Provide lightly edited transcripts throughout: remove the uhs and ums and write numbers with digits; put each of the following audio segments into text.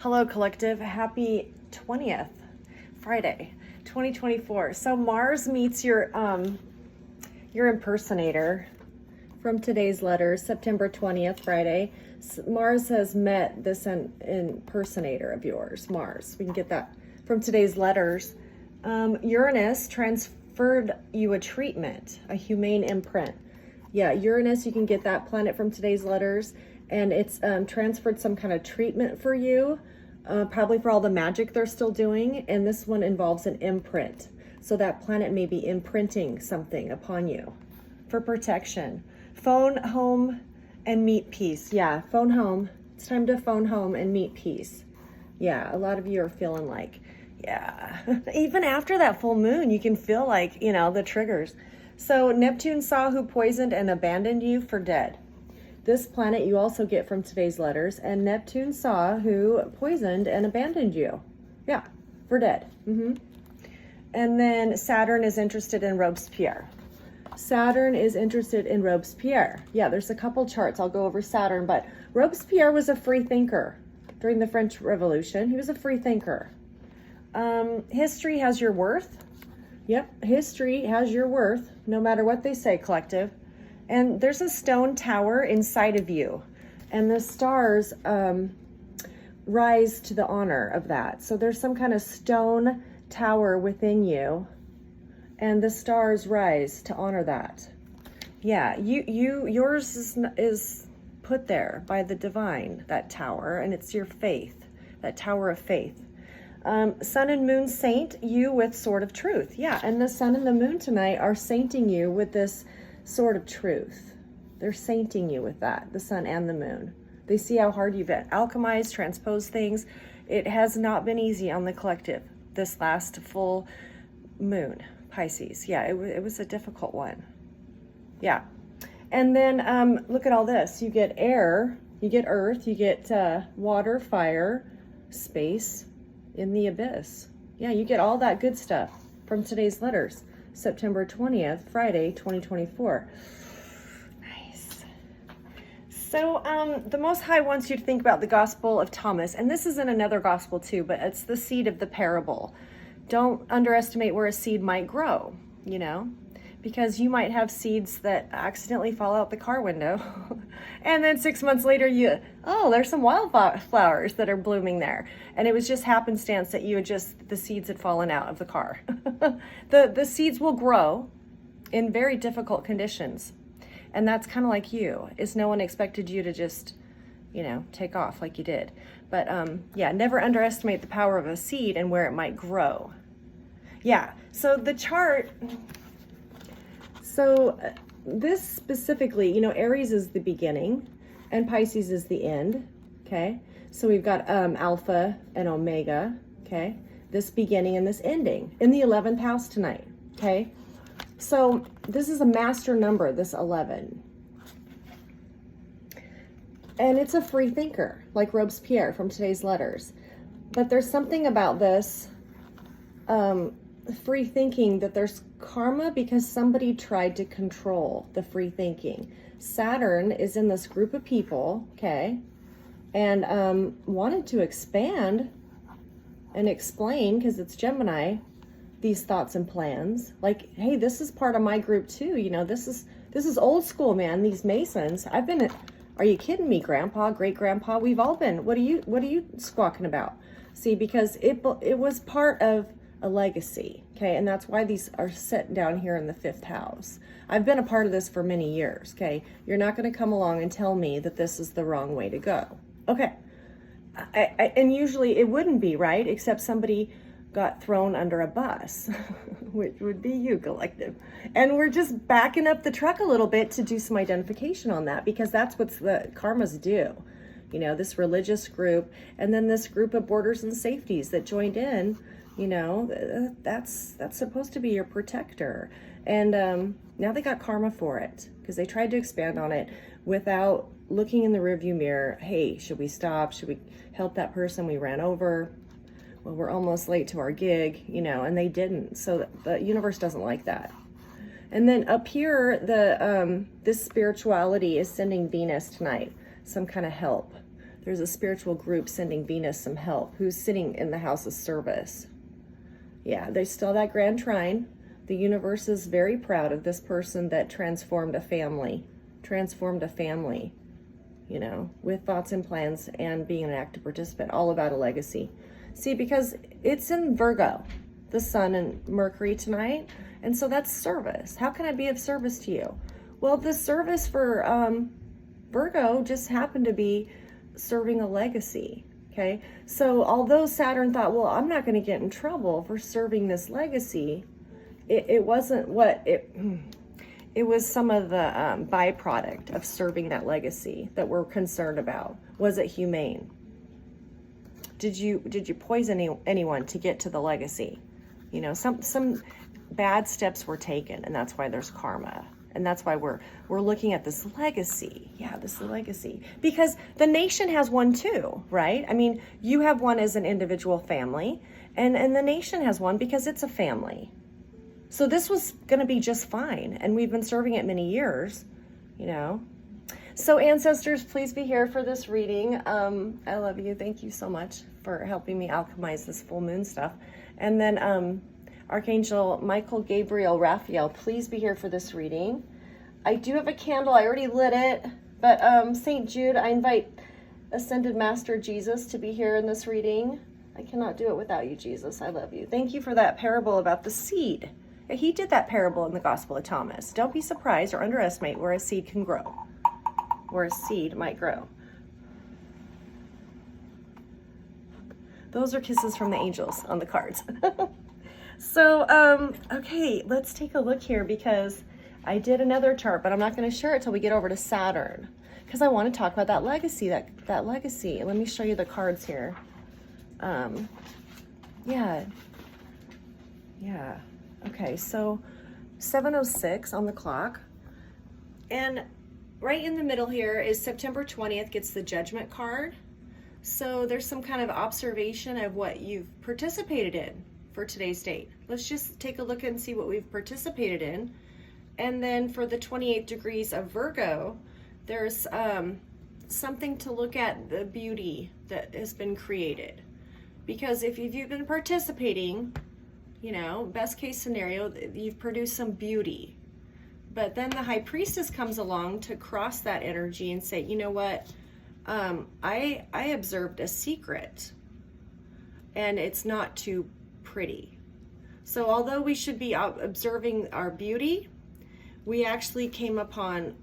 Hello, collective. Happy 20th, Friday, 2024. So Mars meets your impersonator from today's letters, September 20th, Friday. Mars has met this impersonator of yours, Mars. We can get that from today's letters. Uranus transferred you a treatment, a humane imprint. Yeah, Uranus, you can get that planet from today's letters, and it's transferred some kind of treatment for you, probably for all the magic they're still doing, and this one involves an imprint. So that planet may be imprinting something upon you for protection. Phone home and meet peace. Yeah, phone home. It's time to phone home and meet peace. Yeah, a lot of you are feeling like, yeah, even after that full moon, you can feel like, the triggers. So Neptune saw who poisoned and abandoned you for dead. This planet you also get from today's letters, and Neptune saw who poisoned and abandoned you. Yeah, for dead. And then Saturn is interested in Robespierre. Saturn is interested in Robespierre. Yeah, there's a couple charts. I'll go over Saturn, but Robespierre was a free thinker during the French Revolution. He was a free thinker. History has your worth. Yep, history has your worth, no matter what they say, collective. And there's a stone tower inside of you, and the stars rise to the honor of that. So there's some kind of stone tower within you, and the stars rise to honor that. Yeah, yours is put there by the divine, that tower, and it's your faith, that tower of faith. Sun and moon saint you with sword of truth. Yeah, and the sun and the moon tonight are sainting you with this sword of truth. They're sainting you with that, the sun and the moon. They see how hard you've alchemized, transposed things. It has not been easy on the collective this last full moon, Pisces. Yeah, it was a difficult one. Yeah. And then look at all this. You get air, you get earth, you get water, fire, space, in the abyss. Yeah, you get all that good stuff from today's letters. September 20th, Friday, 2024. Nice. So the Most High wants you to think about the Gospel of Thomas, and this is in another gospel too, but it's the seed of the parable. Don't underestimate where a seed might grow, because you might have seeds that accidentally fall out the car window. And then 6 months later, there's some wildflowers that are blooming there. And it was just happenstance that the seeds had fallen out of the car. The seeds will grow in very difficult conditions. And that's kind of like you, is no one expected you to just, take off like you did. But never underestimate the power of a seed and where it might grow. Yeah, so the chart... So this specifically, Aries is the beginning and Pisces is the end, okay? So we've got Alpha and Omega, okay? This beginning and this ending in the 11th house tonight, okay? So this is a master number, this 11. And it's a free thinker, like Robespierre from today's letters. But there's something about this free thinking that there's karma because somebody tried to control the free thinking. Saturn is in this group of people, okay, and wanted to expand and explain, because it's Gemini, these thoughts and plans. Like, hey, this is part of my group too. This is old school, man. These Masons. Are you kidding me, Grandpa, great grandpa? We've all been. What are you squawking about? See, because it was part of a legacy, okay, and that's why these are set down here in the 5th house. I've been a part of this for many years, okay? You're not going to come along and tell me that this is the wrong way to go, okay? And usually it wouldn't be, right? Except somebody got thrown under a bus, which would be you, collective. And we're just backing up the truck a little bit to do some identification on that, because that's what the karmas do. This religious group, and then this group of borders and safeties that joined in. That's supposed to be your protector. And now they got karma for it because they tried to expand on it without looking in the rearview mirror. Hey, should we stop? Should we help that person we ran over? Well, we're almost late to our gig, and they didn't. So the universe doesn't like that. And then up here, this spirituality is sending Venus tonight some kind of help. There's a spiritual group sending Venus some help who's sitting in the house of service. Yeah, there's still that grand trine. The universe is very proud of this person that transformed a family, you know, with thoughts and plans and being an active participant, all about a legacy. See, because it's in Virgo, the Sun and Mercury tonight, and so that's service. How can I be of service to you? Well, the service for Virgo just happened to be serving a legacy. Okay, so although Saturn thought, well, I'm not going to get in trouble for serving this legacy, it wasn't what it was some of the byproduct of serving that legacy that we're concerned about. Was it humane? Did you poison anyone to get to the legacy? You know, some bad steps were taken, and that's why there's karma. And that's why we're looking at this legacy. Yeah, this legacy. Because the nation has one too, right? I mean, you have one as an individual family, and the nation has one because it's a family. So this was going to be just fine. And we've been serving it many years, you know. So ancestors, please be here for this reading. I love you. Thank you so much for helping me alchemize this full moon stuff. And then Archangel Michael, Gabriel, Raphael, please be here for this reading. I do have a candle. I already lit it. But St. Jude, I invite Ascended Master Jesus to be here in this reading. I cannot do it without you, Jesus. I love you. Thank you for that parable about the seed. He did that parable in the Gospel of Thomas. Don't be surprised or underestimate where a seed can grow, where a seed might grow. Those are kisses from the angels on the cards. So, okay, let's take a look here because I did another chart, but I'm not going to share it till we get over to Saturn because I want to talk about that legacy, that legacy. Let me show you the cards here. Yeah. Okay, so 7:06 on the clock. And right in the middle here is September 20th gets the Judgment card. So there's some kind of observation of what you've participated in for today's date. Let's just take a look and see what we've participated in. And then for the 28 degrees of Virgo, there's something to look at, the beauty that has been created. Because if you've been participating, you know, best case scenario, you've produced some beauty. But then the High Priestess comes along to cross that energy and say, you know what, I observed a secret and it's not too pretty. So although we should be observing our beauty, we actually came upon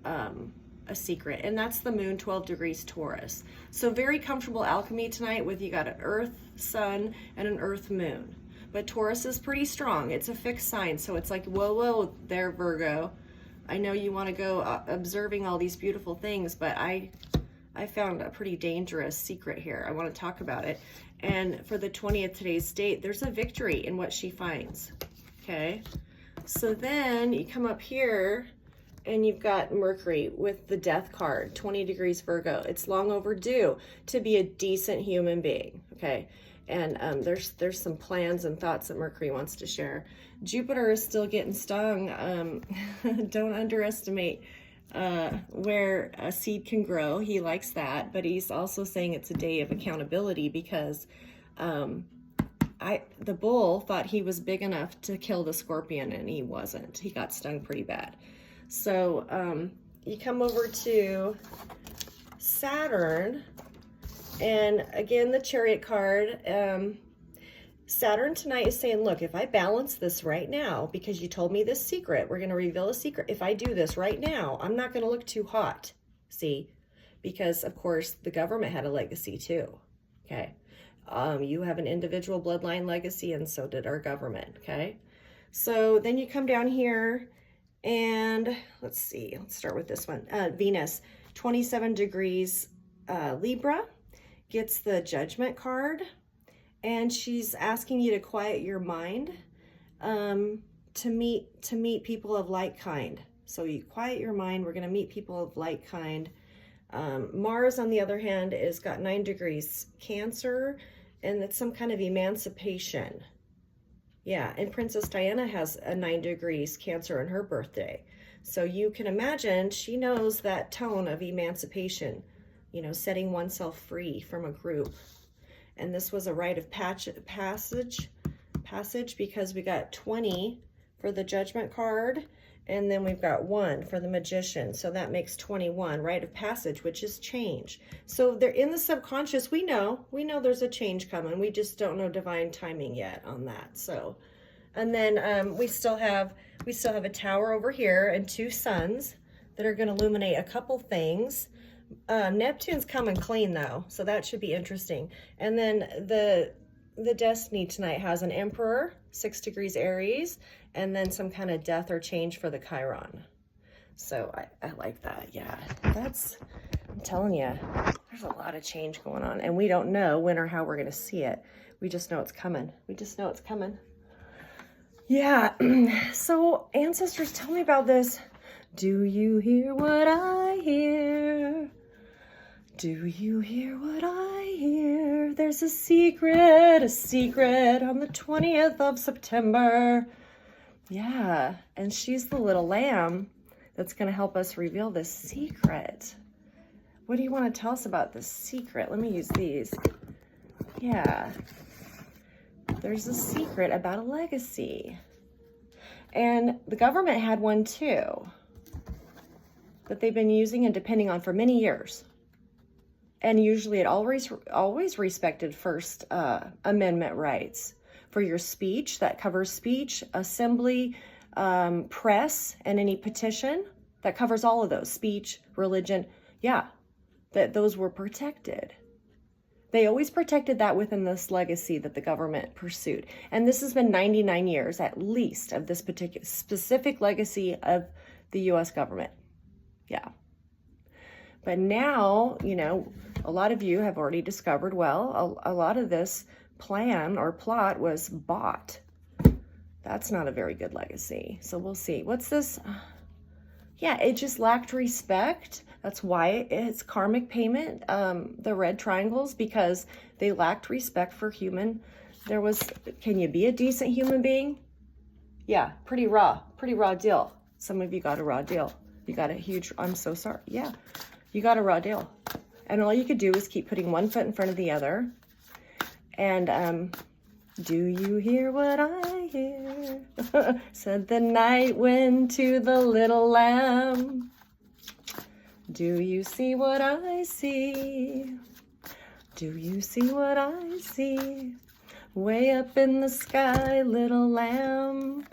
a secret, and that's the moon, 12 degrees Taurus. So very comfortable alchemy tonight with you got an earth sun and an earth moon. But Taurus is pretty strong. It's a fixed sign, so it's like, whoa there, Virgo. I know you want to go observing all these beautiful things, but I found a pretty dangerous secret here. I want to talk about it. And for the 20th, today's date, there's a victory in what she finds. Okay. So then you come up here and you've got Mercury with the Death card, 20 degrees Virgo. It's long overdue to be a decent human being. Okay. And there's some plans and thoughts that Mercury wants to share. Jupiter is still getting stung. Don't underestimate where a seed can grow. He likes that, but he's also saying it's a day of accountability because the bull thought he was big enough to kill the scorpion, and he wasn't. He got stung pretty bad. So you come over to Saturn, and again, the Chariot card. Saturn tonight is saying, look, if I balance this right now, because you told me this secret, we're going to reveal a secret. If I do this right now, I'm not going to look too hot. See, because of course the government had a legacy too. Okay. You have an individual bloodline legacy, and so did our government. Okay. So then you come down here and let's see, let's start with this one. Venus, 27 degrees Libra, gets the Judgment card. And she's asking you to quiet your mind to meet people of like kind. So you quiet your mind. We're going to meet people of like kind. Mars, on the other hand, is got 9 degrees Cancer, and it's some kind of emancipation. Yeah, and Princess Diana has a 9 degrees Cancer on her birthday. So you can imagine she knows that tone of emancipation you know, setting oneself free from a group. And this was a rite of passage because we got 20 for the Judgment card, and then we've got 1 for the Magician. So that makes 21, rite of passage, which is change. So they're in the subconscious. We know there's a change coming. We just don't know divine timing yet on that. So, and then we still have a tower over here and 2 suns that are going to illuminate a couple things. Neptune's coming clean though, so that should be interesting. And then the Destiny tonight has an Emperor, 6 degrees Aries, and then some kind of death or change for the Chiron. So I like that. Yeah, I'm telling you, there's a lot of change going on, and we don't know when or how we're going to see it. We just know it's coming. Yeah. So ancestors, tell me about this. Do you hear what I hear? Do you hear what I hear? There's a secret on the 20th of September. Yeah, and she's the little lamb that's going to help us reveal this secret. What do you want to tell us about this secret? Let me use these. Yeah, there's a secret about a legacy. And the government had one too, that they've been using and depending on for many years. And usually it always respected First Amendment rights for your speech. That covers speech, assembly, press, and any petition. That covers all of those. Speech, religion. Yeah, those were protected. They always protected that within this legacy that the government pursued. And this has been 99 years at least of this particular specific legacy of the U.S. government. Yeah. But now, you know, a lot of you have already discovered, well, a lot of this plan or plot was bought. That's not a very good legacy. So we'll see. What's this? Yeah, it just lacked respect. That's why it's karmic payment, the red triangles, because they lacked respect for human. Can you be a decent human being? Yeah, pretty raw deal. Some of you got a raw deal. You got a huge, I'm so sorry. Yeah, you got a raw deal. And all you could do is keep putting one foot in front of the other. And do you hear what I hear? Said the night wind to the little lamb. Do you see what I see? Do you see what I see? Way up in the sky, little lamb.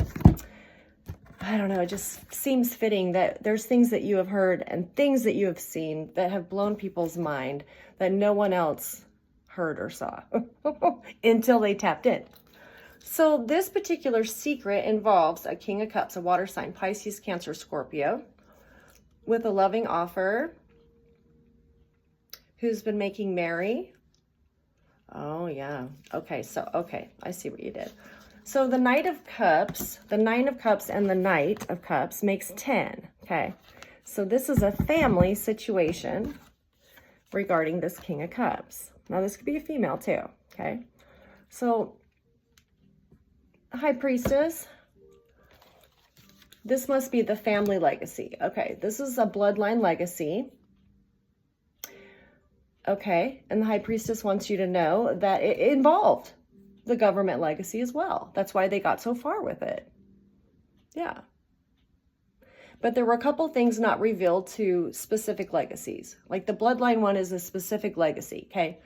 I don't know, it just seems fitting that there's things that you have heard and things that you have seen that have blown people's mind that no one else heard or saw until they tapped in. So this particular secret involves a King of Cups, a water sign, Pisces, Cancer, Scorpio, with a loving offer who's been making merry. Oh, yeah. Okay, I see what you did. So the Knight of Cups, the 9 of Cups and the Knight of Cups makes 10, okay? So this is a family situation regarding this King of Cups. Now this could be a female too, okay? So High Priestess, this must be the family legacy. Okay, this is a bloodline legacy. Okay, and the High Priestess wants you to know that it involved the government legacy as well. That's why they got so far with it. Yeah. But there were a couple things not revealed to specific legacies. Like the bloodline one is a specific legacy, okay?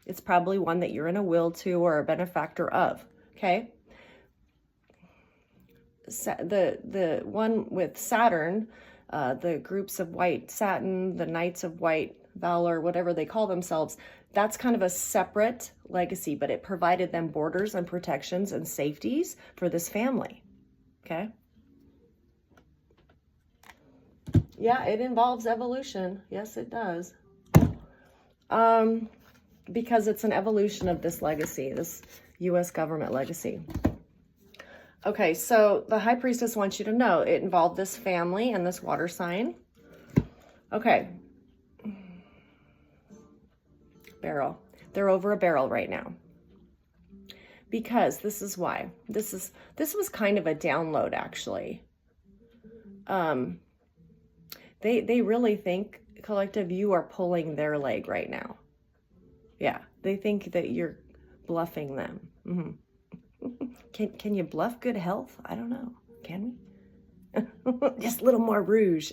It's probably one that you're in a will to or a benefactor of, okay? The one with Saturn, the groups of white satin, the Knights of White Valor, whatever they call themselves, that's kind of a separate legacy, but it provided them borders and protections and safeties for this family, okay? Yeah, it involves evolution. Yes, it does. Because it's an evolution of this legacy, this U.S. government legacy. Okay, so the High Priestess wants you to know it involved this family and this water sign. Okay. Barrel. They're over a barrel right now. Because this is why. This was kind of a download, actually. They really think collective, you are pulling their leg right now. Yeah, they think that you're bluffing them. Can you bluff good health? I don't know. Can we? Just a little more rouge.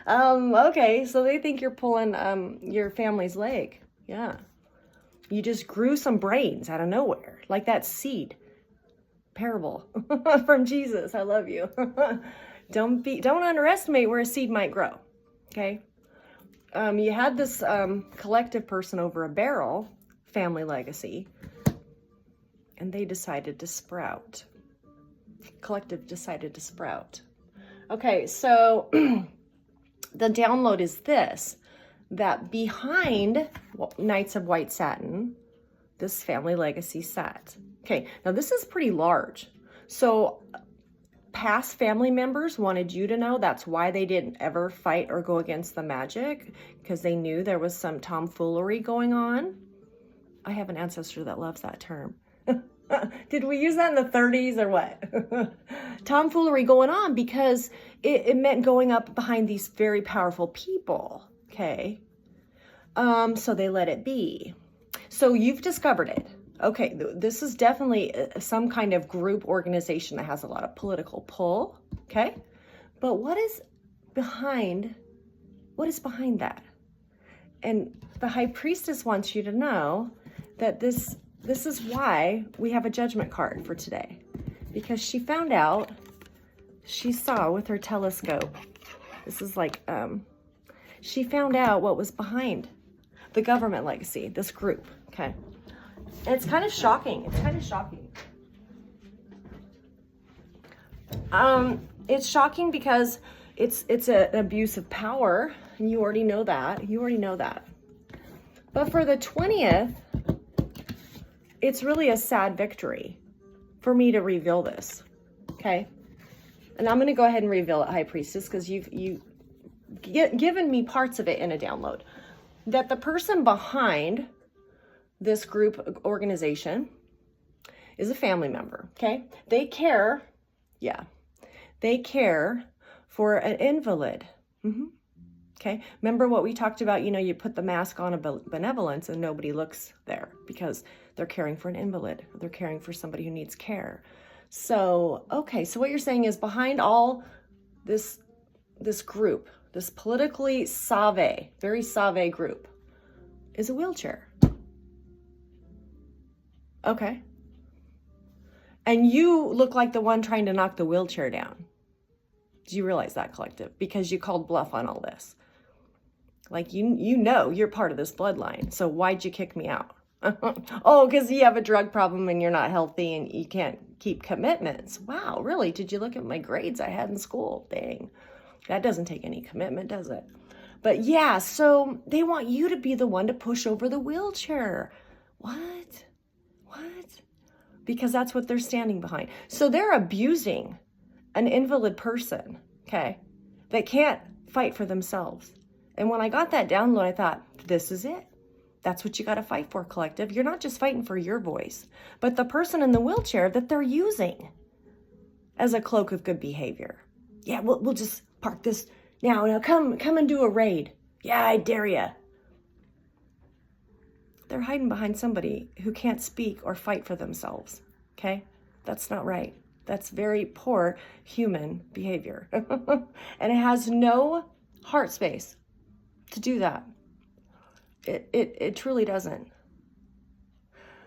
Okay, so they think you're pulling your family's leg. Yeah. You just grew some brains out of nowhere, like that seed parable from Jesus. I love you. Don't underestimate where a seed might grow. Okay. You had this collective person over a barrel, family legacy, and they decided to sprout. Collective decided to sprout. Okay, so the download is this, that behind Knights of White Satin, this family legacy sat. Okay, now this is pretty large. So past family members wanted you to know that's why they didn't ever fight or go against the magic, because they knew there was some tomfoolery going on. I have an ancestor that loves that term. Did we use that in the 30s or what? Tomfoolery going on because it meant going up behind these very powerful people. Okay. So they let it be. So you've discovered it. Okay. This is definitely some kind of group organization that has a lot of political pull. Okay. But what is behind that? And the high priestess wants you to know that this is why we have a judgment card for today, because she found out, she saw with her telescope, this is like, she found out what was behind the government legacy, this group, okay? And it's kind of shocking. It's shocking because it's an abuse of power, and you already know that. But for the 20th, it's really a sad victory for me to reveal this, okay? And I'm going to go ahead and reveal it, High Priestess, because you've given me parts of it in a download. That the person behind this group organization is a family member, okay? They care for an invalid. Okay, remember what we talked about, you put the mask on of benevolence and nobody looks there because they're caring for an invalid. They're caring for somebody who needs care. So, okay, so what you're saying is behind all this group, this politically very Save group, is a wheelchair. Okay. And you look like the one trying to knock the wheelchair down. Do you realize that, collective? Because you called bluff on all this. Like, you know you're part of this bloodline, so why'd you kick me out? Oh, because you have a drug problem and you're not healthy and you can't keep commitments. Wow, really? Did you look at my grades I had in school? Dang. That doesn't take any commitment, does it? But yeah, so they want you to be the one to push over the wheelchair. What? Because that's what they're standing behind. So they're abusing an invalid person, okay, that can't fight for themselves. And when I got that download, I thought, this is it. That's what you got to fight for, collective. You're not just fighting for your voice, but the person in the wheelchair that they're using as a cloak of good behavior. Yeah, we'll just park this now. Now come and do a raid. Yeah, I dare ya. They're hiding behind somebody who can't speak or fight for themselves, okay? That's not right. That's very poor human behavior. And it has no heart space to do that. It truly doesn't.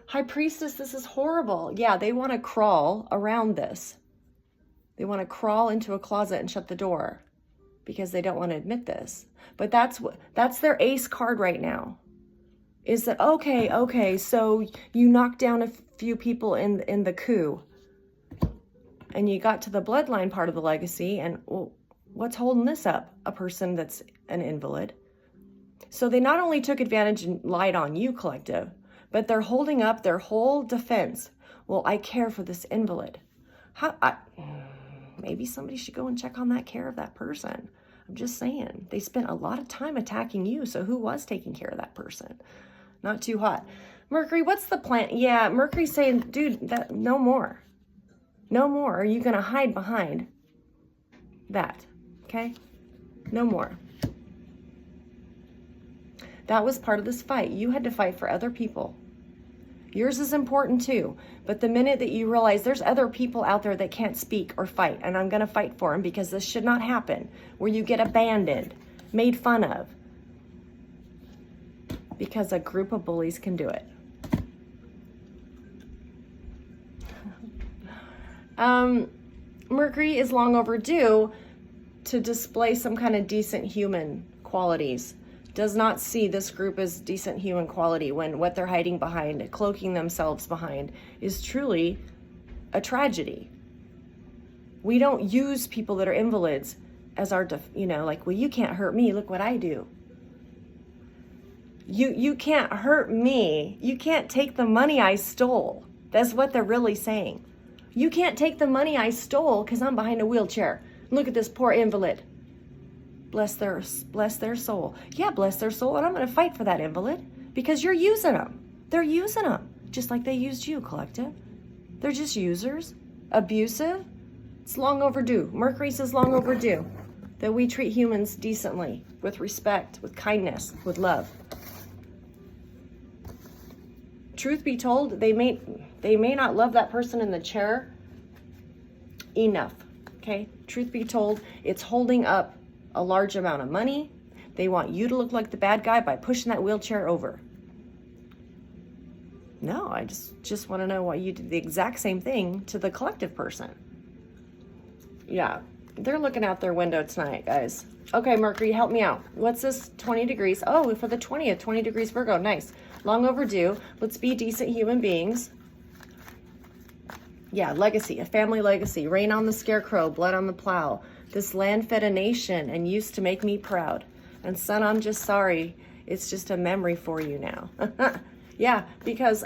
High Priestess, this is horrible. Yeah, they want to crawl around this. They want to crawl into a closet and shut the door because they don't want to admit this. But that's their ace card right now. Is that, okay, so you knocked down a few people in the coup. And you got to the bloodline part of the legacy, and well, what's holding this up? A person that's an invalid. So they not only took advantage and lied on you, collective, but they're holding up their whole defense. Well, I care for this invalid. Maybe somebody should go and check on that care of that person. I'm just saying. They spent a lot of time attacking you, so who was taking care of that person? Not too hot. Mercury, what's the plan? Yeah, Mercury's saying, dude, no more. No more are you going to hide behind that, okay? No more. That was part of this fight. You had to fight for other people. Yours is important too, but the minute that you realize there's other people out there that can't speak or fight, and I'm going to fight for them because this should not happen, where you get abandoned, made fun of, because a group of bullies can do it. Mercury is long overdue to display some kind of decent human qualities. Does not see this group as decent human quality when what they're hiding behind, cloaking themselves behind, is truly a tragedy. We don't use people that are invalids as our, like, well, you can't hurt me. Look what I do. You can't hurt me. You can't take the money I stole. That's what they're really saying. You can't take the money I stole because I'm behind a wheelchair. Look at this poor invalid. Bless their soul. Yeah, bless their soul. And I'm going to fight for that invalid because you're using them. They're using them just like they used you, collective. They're just users. Abusive. It's long overdue. Mercury says long overdue that we treat humans decently, with respect, with kindness, with love. Truth be told, they may not love that person in the chair enough. Okay? Truth be told, it's holding up a large amount of money. They want you to look like the bad guy by pushing that wheelchair over. No, I just want to know why you did the exact same thing to the collective person. Yeah, they're looking out their window tonight, guys. Okay, Mercury, help me out. What's this 20 degrees? Oh, for the 20th, 20 degrees Virgo. Nice. Long overdue. Let's be decent human beings. Yeah, legacy, a family legacy. Rain on the scarecrow, blood on the plow. This land fed a nation and used to make me proud. And son, I'm just sorry. It's just a memory for you now. Yeah, because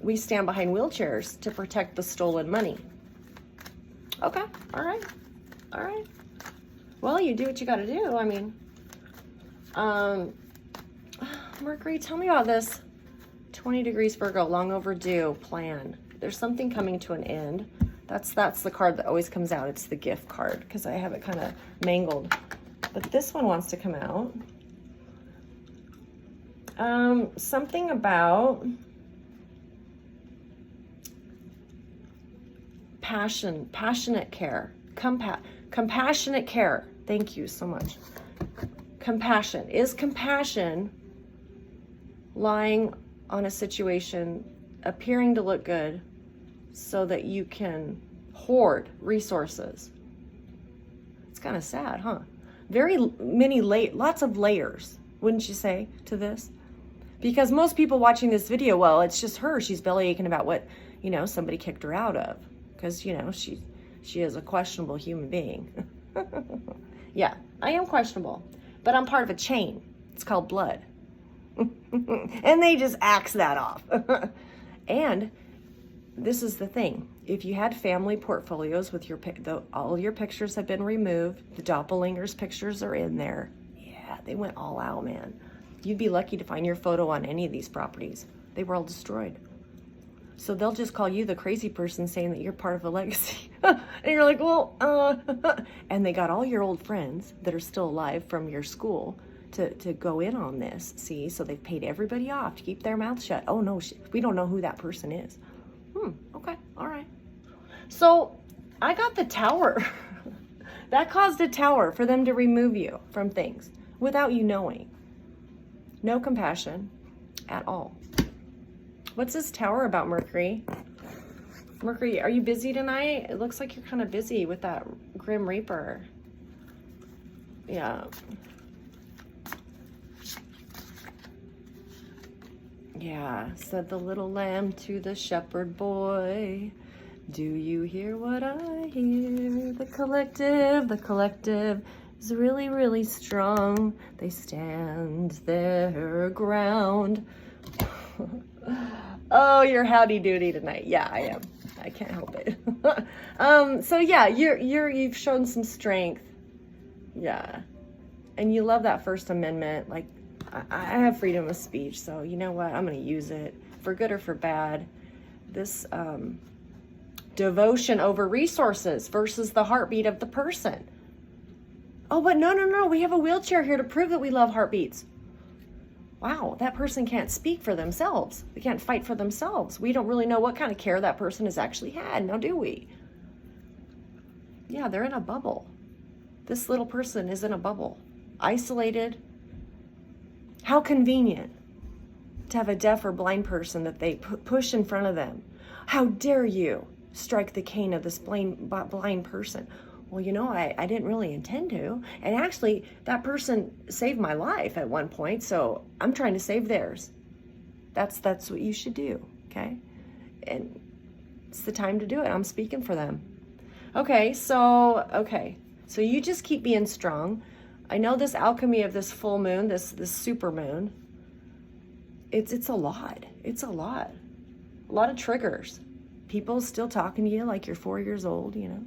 we stand behind wheelchairs to protect the stolen money. Okay, all right. Well, you do what you got to do. I mean, Mercury, tell me about this 20 degrees Virgo, long overdue plan. There's something coming to an end. That's the card that always comes out. It's the gift card because I have it kind of mangled. But this one wants to come out. Something about passionate care, compassionate care. Thank you so much. Compassion. Is compassion lying on a situation, appearing to look good, so that you can hoard resources? It's kind of sad, huh? Lots of layers, wouldn't you say, to this? Because most people watching this video, well, it's just her. She's belly aching about what, somebody kicked her out of. Because, she is a questionable human being. Yeah, I am questionable. But I'm part of a chain. It's called blood. And they just axe that off. And this is the thing. If you had family portfolios with all your pictures have been removed, the doppelganger's pictures are in there. Yeah, they went all out, man. You'd be lucky to find your photo on any of these properties. They were all destroyed. So they'll just call you the crazy person saying that you're part of a legacy. And you're like, well, and they got all your old friends that are still alive from your school to go in on this, see? So they've paid everybody off to keep their mouth shut. Oh, no, we don't know who that person is. Okay, all right. So I got the tower. That caused a tower for them to remove you from things without you knowing. No compassion at all. What's this tower about, Mercury? Mercury, are you busy tonight? It looks like you're kind of busy with that Grim Reaper. Yeah. Yeah, said the little lamb to the shepherd boy. Do you hear what I hear? The collective is really, really strong. They stand their ground. Oh, you're howdy doody tonight. Yeah, I am. I can't help it. So yeah, you've shown some strength. Yeah. And you love that First Amendment. Like, I have freedom of speech, so you know what? I'm going to use it for good or for bad. This devotion over resources versus the heartbeat of the person. Oh, but no. We have a wheelchair here to prove that we love heartbeats. wow, that person can't speak for themselves. They can't fight for themselves. We don't really know what kind of care that person has actually had, now do we? Yeah, they're in a bubble. This little person is in a bubble, isolated. How convenient to have a deaf or blind person that they push in front of them. How dare you strike the cane of this blind person? Well, you know, I didn't really intend to. And actually, that person saved my life at one point, so I'm trying to save theirs. That's what you should do, okay? And it's the time to do it. I'm speaking for them. Okay, so you just keep being strong. I know this alchemy of this full moon, this super moon, it's a lot. It's a lot. A lot of triggers. People still talking to you like you're 4 years old, you know.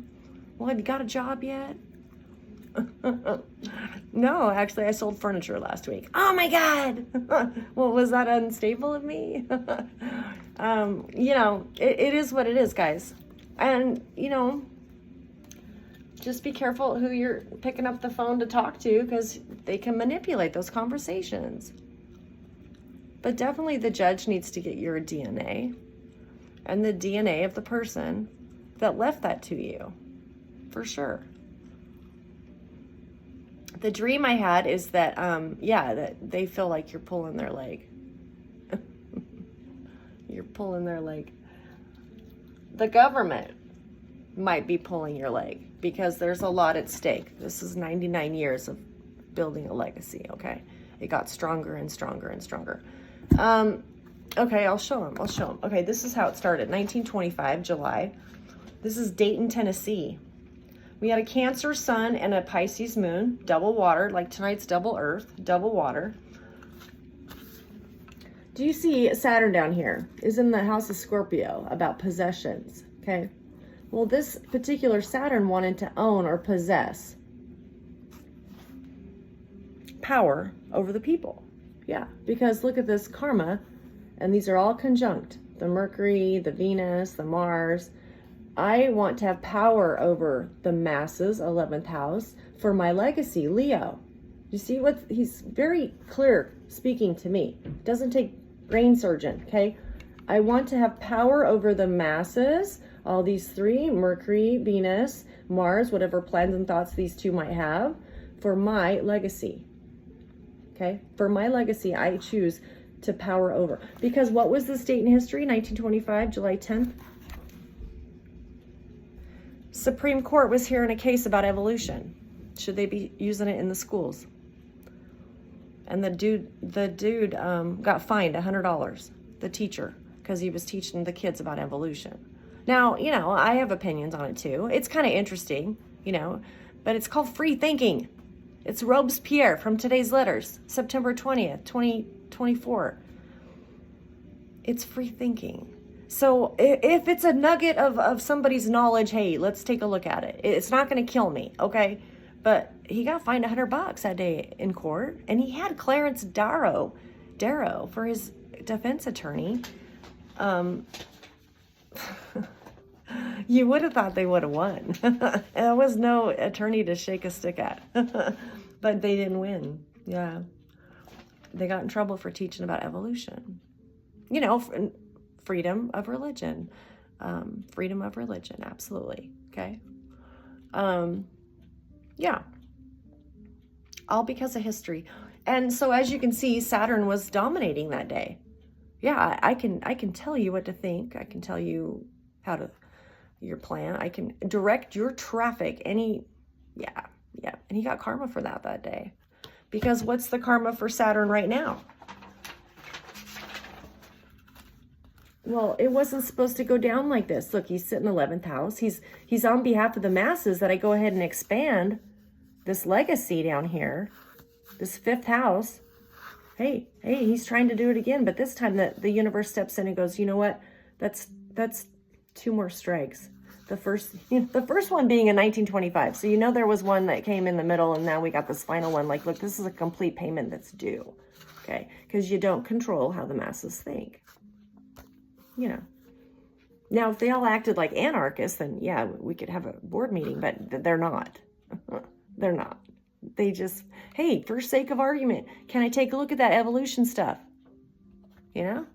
Well, have you got a job yet? No, actually, I sold furniture last week. Oh my God. Well, was that unstable of me? You know, it is what it is, guys. And, you know, just be careful who you're picking up the phone to talk to, because they can manipulate those conversations. But definitely the judge needs to get your DNA and the DNA of the person that left that to you, for sure. The dream I had is that, that they feel like you're pulling their leg. You're pulling their leg. The government might be pulling your leg because there's a lot at stake. This is 99 years of building a legacy, okay? It got stronger and stronger and stronger. Okay, I'll show them. Okay, this is how it started. 1925, July. This is Dayton, Tennessee. We had a Cancer sun and a Pisces moon, double water, like tonight's double earth, double water. Do you see Saturn down here is in the house of Scorpio, about possessions, okay? Well, this particular Saturn wanted to own or possess power over the people. Yeah, because look at this karma, and these are all conjunct. The Mercury, the Venus, the Mars. I want to have power over the masses, 11th house, for my legacy, Leo. You see what, he's very clear speaking to me. Doesn't take brain surgeon, okay? I want to have power over the masses, all these three, Mercury, Venus, Mars, whatever plans and thoughts these two might have, for my legacy. Okay, for my legacy, I choose to power over. Because what was this date in history? 1925, July 10th. Supreme Court was hearing a case about evolution. Should they be using it in the schools? And the dude got fined $100, the teacher, because he was teaching the kids about evolution. Now, you know, I have opinions on it too. It's kind of interesting, you know, but it's called free thinking. It's Robespierre from Today's Letters, September 20th, 2024. It's free thinking. So if it's a nugget of somebody's knowledge, hey, let's take a look at it. It's not going to kill me, okay? But he got fined $100 that day in court, and he had Clarence Darrow for his defense attorney. You would have thought they would have won. There was no attorney to shake a stick at. But they didn't win. Yeah. They got in trouble for teaching about evolution. You know, freedom of religion. Freedom of religion, absolutely. Okay? Yeah. All because of history. And so as you can see, Saturn was dominating that day. Yeah, I can tell you what to think. I can tell you how to your plan. I can direct your traffic. Yeah. And he got karma for that day. Because what's the karma for Saturn right now? Well, it wasn't supposed to go down like this. Look, he's sitting 11th house. He's on behalf of the masses that I go ahead and expand this legacy down here. This 5th house. Hey, he's trying to do it again, but this time the universe steps in and goes, you know what? That's 2 more strikes. The first one being in 1925. So you know there was one that came in the middle, and now we got this final one. Like, look, this is a complete payment that's due. Okay? Because you don't control how the masses think. You know. Now, if they all acted like anarchists, then yeah, we could have a board meeting, but they're not. They're not. They just, hey, for sake of argument, can I take a look at that evolution stuff? You know,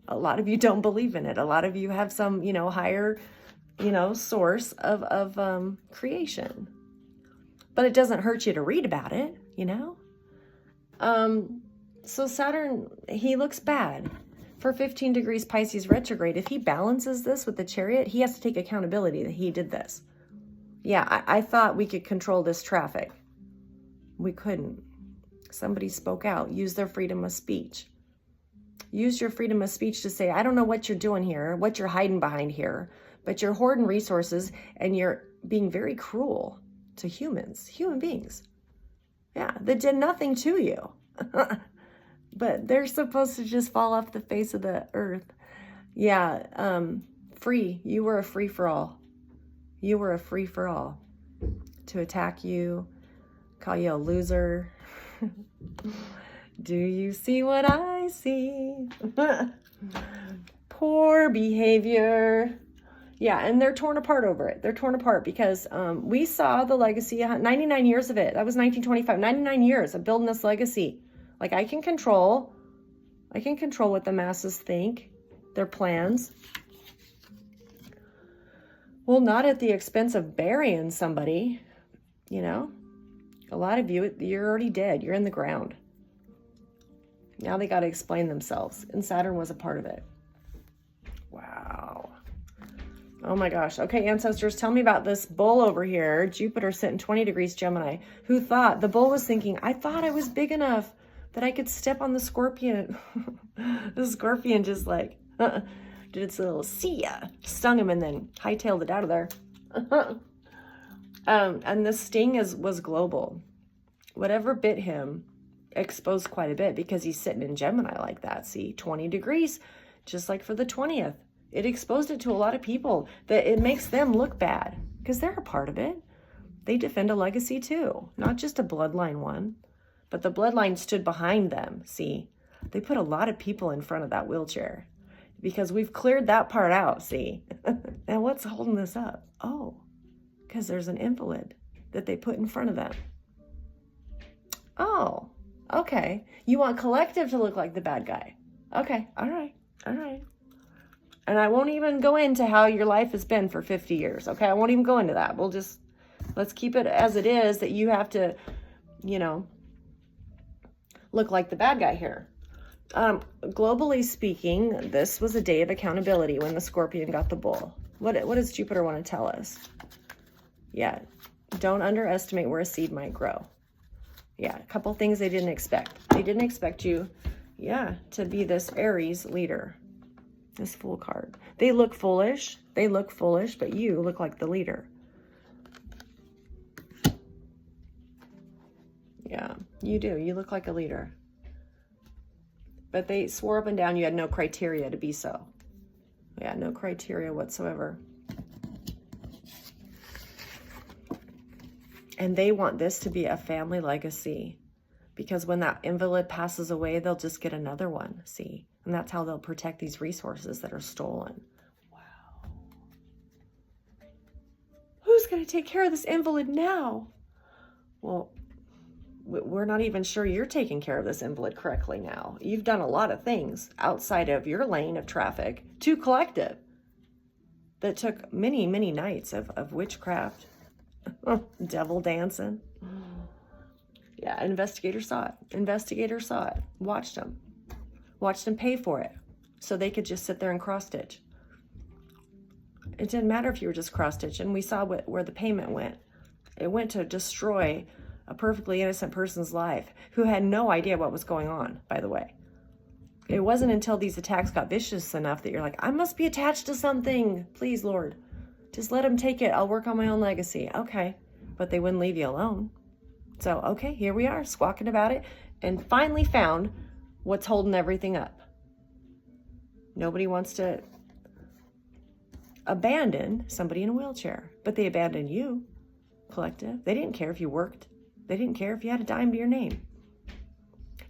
a lot of you don't believe in it. A lot of you have some, higher, source of creation. But it doesn't hurt you to read about it, So Saturn, he looks bad. For 15 degrees Pisces retrograde, if he balances this with the Chariot, he has to take accountability that he did this. Yeah, I thought we could control this traffic. We couldn't. Somebody spoke out, used their freedom of speech. Use your freedom of speech to say, I don't know what you're doing here, what you're hiding behind here, but you're hoarding resources and you're being very cruel to human beings. Yeah, that did nothing to you. But they're supposed to just fall off the face of the earth. Yeah, free. You were a free-for-all. You were a free-for-all. To attack you, call you a loser. Do you see what I see? Poor behavior. Yeah, and they're torn apart over it. They're torn apart because we saw the legacy, 99 years of it. That was 1925, 99 years of building this legacy. Like I can control what the masses think, their plans. Well, not at the expense of burying somebody, A lot of you, you're already dead. You're in the ground. Now they got to explain themselves. And Saturn was a part of it. Wow. Oh my gosh. Okay, ancestors, tell me about this bull over here. Jupiter sitting 20 degrees Gemini. Who thought? The bull was thinking, I thought I was big enough that I could step on the scorpion. The scorpion just like did its little see ya, stung him, and then hightailed it out of there. And the sting was global. Whatever bit him exposed quite a bit because he's sitting in Gemini like that. See, 20 degrees, just like for the 20th. It exposed it to a lot of people that it makes them look bad because they're a part of it. They defend a legacy too, not just a bloodline one, but the bloodline stood behind them. See, they put a lot of people in front of that wheelchair because we've cleared that part out. See, and what's holding this up? Oh, because there's an invalid that they put in front of them. Oh, okay. You want collective to look like the bad guy. Okay, all right. And I won't even go into how your life has been for 50 years, okay? I won't even go into that. Let's keep it as it is that you have to, look like the bad guy here. Globally speaking, this was a day of accountability when the Scorpion got the bull. What does Jupiter want to tell us? Yeah, don't underestimate where a seed might grow. Yeah, a couple things they didn't expect. They didn't expect you, to be this Aries leader. This Fool card. They look foolish, but you look like the leader. Yeah, you do. You look like a leader. But they swore up and down you had no criteria to be so. Yeah, no criteria whatsoever. And they want this to be a family legacy. Because when that invalid passes away, they'll just get another one, see? And that's how they'll protect these resources that are stolen. Wow. Who's going to take care of this invalid now? Well, we're not even sure you're taking care of this invalid correctly now. You've done a lot of things outside of your lane of traffic to collective that took many, many nights of witchcraft, devil dancing. Yeah, investigators saw it. Watched them pay for it so they could just sit there and cross-stitch. It didn't matter if you were just cross-stitching. We saw where the payment went. It went to destroy a perfectly innocent person's life who had no idea what was going on, by the way. It wasn't until these attacks got vicious enough that you're like, I must be attached to something. Please, Lord, just let them take it. I'll work on my own legacy. Okay, but they wouldn't leave you alone. So, okay, here we are, squawking about it, and finally found what's holding everything up. Nobody wants to abandon somebody in a wheelchair, but they abandoned you, collective. They didn't care if you worked. They didn't care if you had a dime to your name.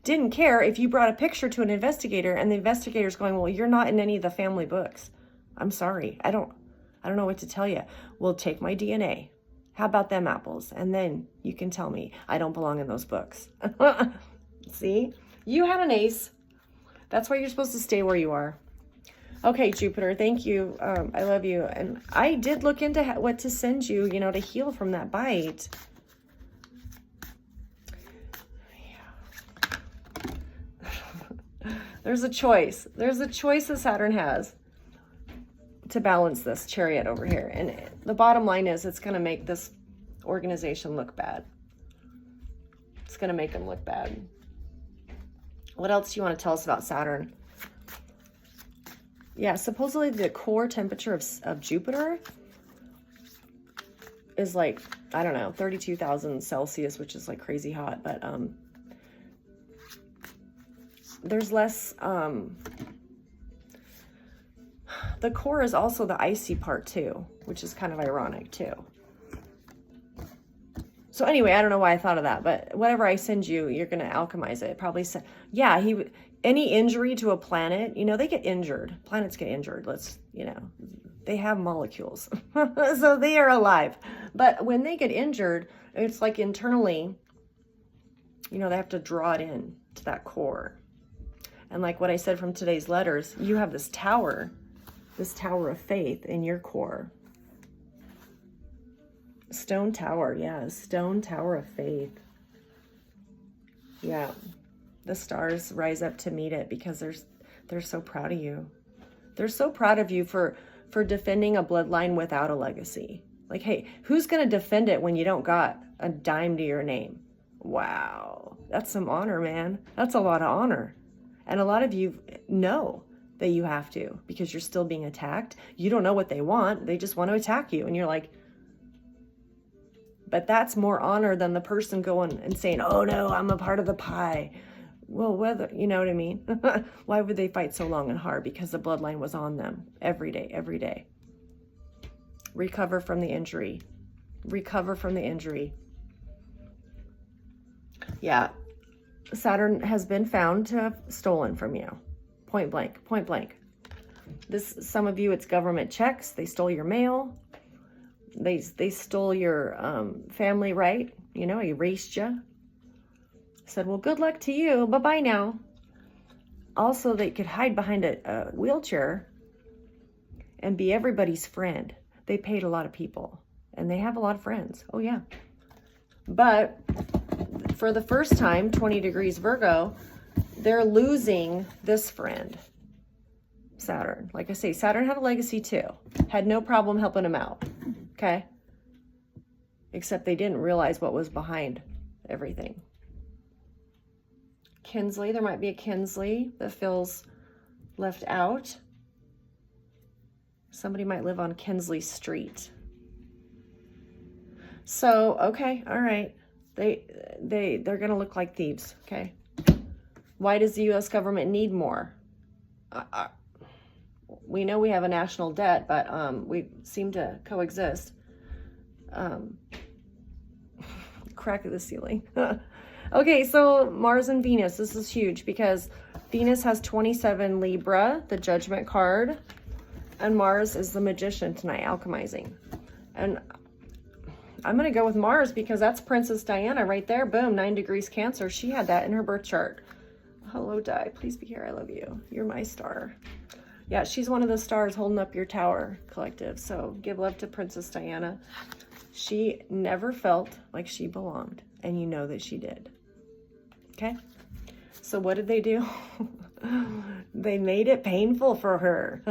Didn't care if you brought a picture to an investigator and the investigator's going, well, you're not in any of the family books. I'm sorry. I don't know what to tell you. Well, take my DNA. How about them apples? And then you can tell me I don't belong in those books. See? You had an ace. That's why you're supposed to stay where you are. Okay, Jupiter, thank you. I love you. And I did look into what to send you, you know, to heal from that bite. Yeah. There's a choice. There's a choice that Saturn has to balance this Chariot over here. And the bottom line is it's going to make this organization look bad. It's going to make them look bad. What else do you want to tell us about Saturn? Yeah, supposedly the core temperature of Jupiter is like, I don't know, 32,000 Celsius, which is like crazy hot. But there's less, the core is also the icy part too, which is kind of ironic too. So anyway, I don't know why I thought of that, but whatever I send you, you're going to alchemize it. Probably, yeah, any injury to a planet, you know, they get injured. Planets get injured. You know, they have molecules. So they are alive. But when they get injured, it's like internally, you know, they have to draw it in to that core. And like what I said from today's letters, you have this tower of faith in your core. Stone tower, yeah, stone tower of faith. Yeah, the stars rise up to meet it because they're so proud of you. They're so proud of you for defending a bloodline without a legacy. Like, hey, who's going to defend it when you don't got a dime to your name? Wow, that's some honor, man. That's a lot of honor. And a lot of you know that you have to because you're still being attacked. You don't know what they want. They just want to attack you. And you're like, but that's more honor than the person going and saying, oh no, I'm a part of the pie. Well, whether, you know what I mean? Why would they fight so long and hard? Because the bloodline was on them every day, every day. Recover from the injury. Recover from the injury. Yeah. Saturn has been found to have stolen from you. Point blank, point blank. Some of you, it's government checks. They stole your mail. They stole your family right, you know, erased you. Said, well, good luck to you. Bye-bye now. Also, they could hide behind a wheelchair and be everybody's friend. They paid a lot of people, and they have a lot of friends. Oh, yeah. But for the first time, 20 degrees Virgo, they're losing this friend, Saturn. Like I say, Saturn had a legacy too. Had no problem helping him out. Okay? Except they didn't realize what was behind everything. Kinsley, there might be a Kinsley that feels left out. Somebody might live on Kinsley Street. So, okay, all right. They're going to look like thieves, okay? Why does the U.S. government need more? We know we have a national debt, but we seem to coexist. Crack of the ceiling. Okay, so Mars and Venus. This is huge because Venus has 27 Libra, the Judgment card, and Mars is the Magician tonight, alchemizing. And I'm going to go with Mars because that's Princess Diana right there. Boom, 9 degrees Cancer. She had that in her birth chart. Hello, Di. Please be here. I love you. You're my star. Yeah, she's one of the stars holding up your tower, collective. So give love to Princess Diana. She never felt like she belonged, and you know that she did. Okay? So what did they do? They made it painful for her.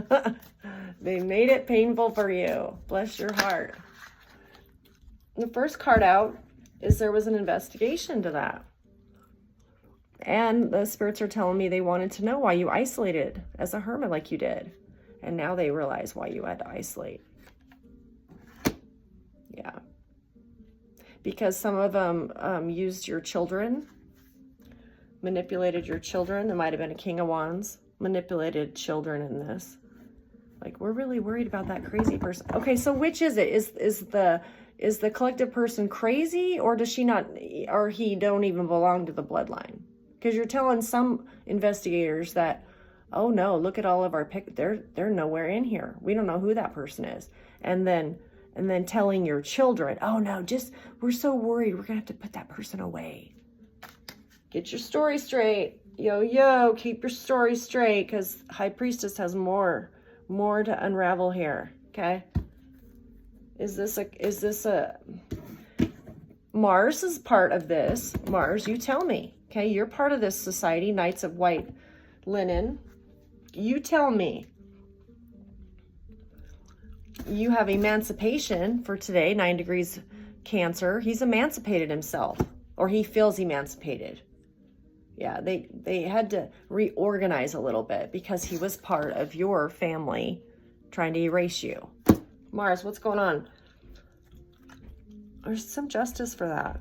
They made it painful for you. Bless your heart. The first card out is there was an investigation to that. And the spirits are telling me they wanted to know why you isolated as a hermit like you did. And now they realize why you had to isolate. Yeah. Because some of them used your children, manipulated your children. There might have been a King of Wands, manipulated children in this. Like, we're really worried about that crazy person. Okay, so which is it? Is the collective person crazy, or does she not, or he don't even belong to the bloodline? Because you're telling some investigators that, oh no, look at all of our they're nowhere in here. We don't know who that person is. And then And then telling your children, oh no, we're so worried, we're gonna have to put that person away. Get your story straight. Yo, keep your story straight, because High Priestess has more to unravel here, okay? Is this a Mars is part of this. Mars, you tell me, okay? You're part of this society, Knights of White Linen. You tell me. You have emancipation for today, 9 degrees Cancer. He's emancipated himself, or he feels emancipated. Yeah, they had to reorganize a little bit because he was part of your family trying to erase you. Mars, what's going on? There's some justice for that.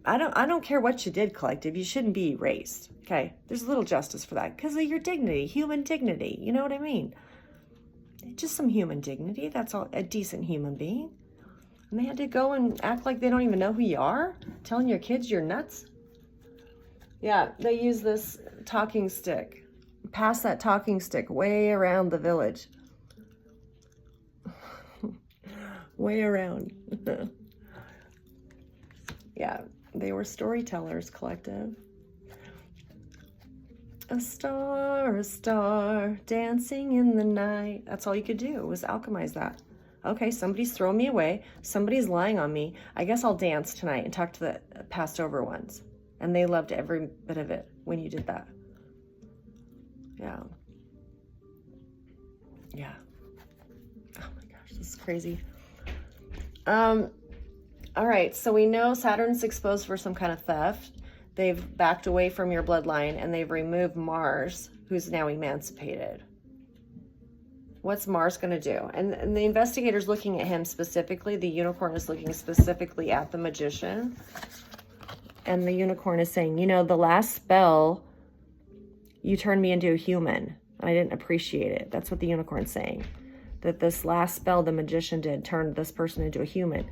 I don't care what you did, collective. You shouldn't be erased. Okay, there's a little justice for that because of your dignity, human dignity. You know what I mean? Just some human dignity. That's all. A decent human being. And they had to go and act like they don't even know who you are, telling your kids you're nuts. Yeah, they use this talking stick. Pass that talking stick way around the village. Way around. Yeah, they were storytellers, collective. A star, dancing in the night. That's all you could do, was alchemize that. Okay, somebody's throwing me away. Somebody's lying on me. I guess I'll dance tonight and talk to the passed over ones. And they loved every bit of it when you did that. Yeah. Yeah. Oh my gosh, this is crazy. All right, so we know Saturn's exposed for some kind of theft. They've backed away from your bloodline, and they've removed Mars, who's now emancipated. What's Mars going to do? And the investigator's looking at him specifically. The unicorn is looking specifically at the magician. And the unicorn is saying, the last spell, you turned me into a human. And I didn't appreciate it. That's what the unicorn's saying. That this last spell the magician did turned this person into a human.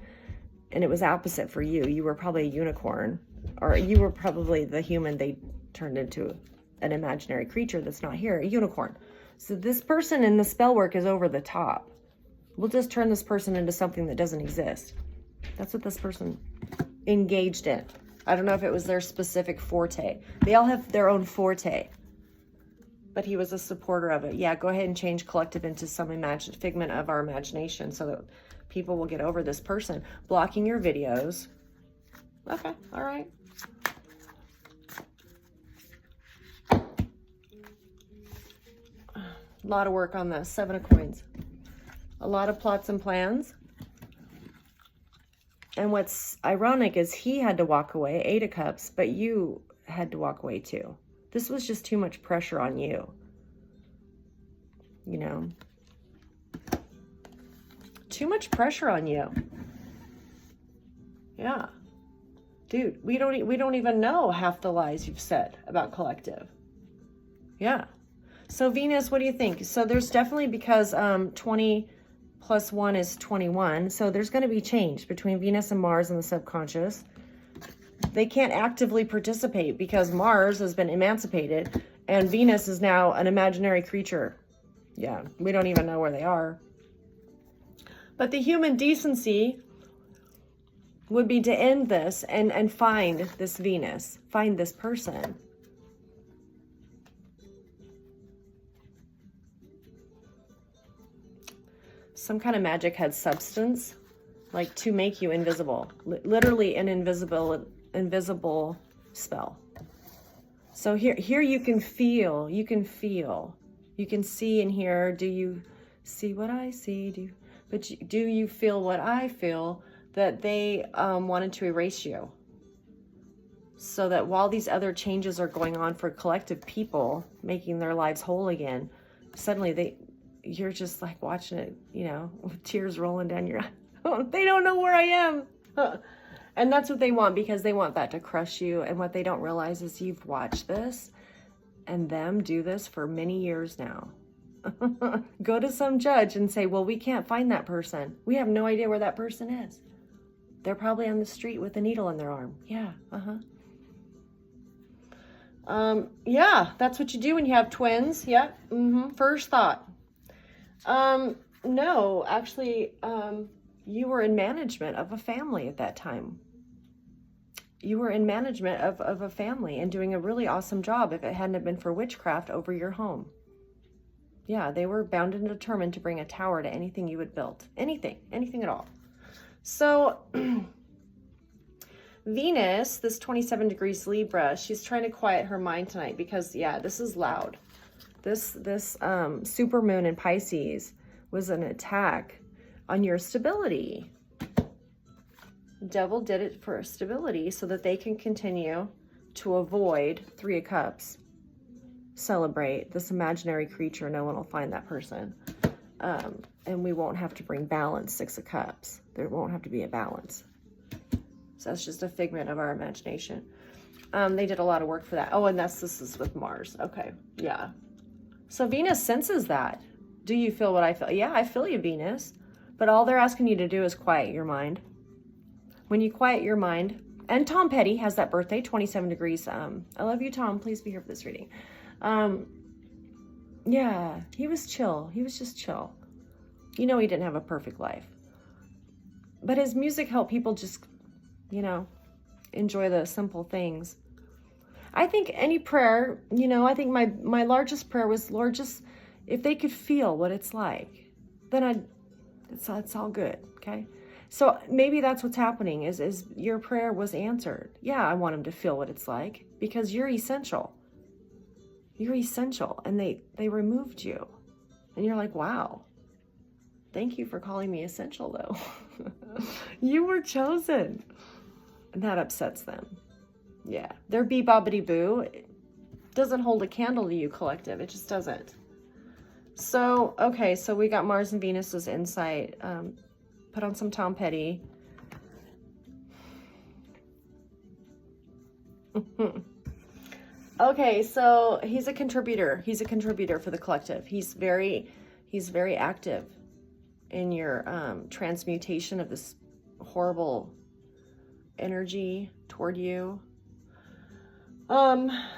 And it was opposite for you. You were probably a unicorn. Or you were probably the human they turned into an imaginary creature that's not here, a unicorn. So this person in the spell work is over the top. We'll just turn this person into something that doesn't exist. That's what this person engaged in. I don't know if it was their specific forte. They all have their own forte. But he was a supporter of it. Yeah, go ahead and change collective into some figment of our imagination so that people will get over this person. Blocking your videos. Okay, all right. A lot of work on the 7 of coins. A lot of plots and plans. And what's ironic is he had to walk away, 8 of Cups, but you had to walk away too. This was just too much pressure on you. Too much pressure on you. Yeah. Dude, we don't even know half the lies you've said about collective. Yeah. So Venus, what do you think? So there's definitely, because 20 plus 1 is 21. So there's going to be change between Venus and Mars in the subconscious. They can't actively participate because Mars has been emancipated and Venus is now an imaginary creature. Yeah, we don't even know where they are. But the human decency would be to end this and find this Venus, find this person. Some kind of magic had substance, like to make you invisible. Literally an invisible spell. So here you can feel, you can see and hear. Do you see what I see? Do you feel what I feel? That they wanted to erase you. So that while these other changes are going on for collective people, making their lives whole again, suddenly you're just like watching it, with tears rolling down your eyes. They don't know where I am. And that's what they want, because they want that to crush you. And what they don't realize is you've watched this and them do this for many years now. Go to some judge and say, well, we can't find that person. We have no idea where that person is. They're probably on the street with a needle in their arm. Yeah, yeah, that's what you do when you have twins. Yeah, first thought. No, actually, you were in management of a family at that time. You were in management of a family and doing a really awesome job if it hadn't been for witchcraft over your home. Yeah, they were bound and determined to bring a tower to anything you had built. Anything at all. So Venus, this 27 degrees Libra, she's trying to quiet her mind tonight because, yeah, this is loud. This super moon in Pisces was an attack on your stability. Devil did it for stability so that they can continue to avoid Three of Cups. Celebrate this imaginary creature. No one will find that person. And we won't have to bring balance, Six of Cups. There won't have to be a balance. So that's just a figment of our imagination. They did a lot of work for that. Oh, and this is with Mars. Okay, yeah. So Venus senses that. Do you feel what I feel? Yeah, I feel you, Venus. But all they're asking you to do is quiet your mind. When you quiet your mind, and Tom Petty has that birthday, 27 degrees. I love you, Tom. Please be here for this reading. Yeah, he was chill. He was just chill. You know, he didn't have a perfect life. But his music helped people just, you know, enjoy the simple things. I think any prayer, you know, I think my largest prayer was, Lord, just if they could feel what it's like, then it's all good, okay? So maybe that's what's happening is your prayer was answered. Yeah, I want them to feel what it's like because you're essential. You're essential, and they removed you. And you're like, wow, thank you for calling me essential, though. You were chosen. And that upsets them. Yeah, their bee-bobbity-boo doesn't hold a candle to you, collective. It just doesn't. So, okay, so we got Mars and Venus's insight. Put on some Tom Petty. Okay, so he's a contributor. He's a contributor for the collective. He's very active in your transmutation of this horrible energy toward you.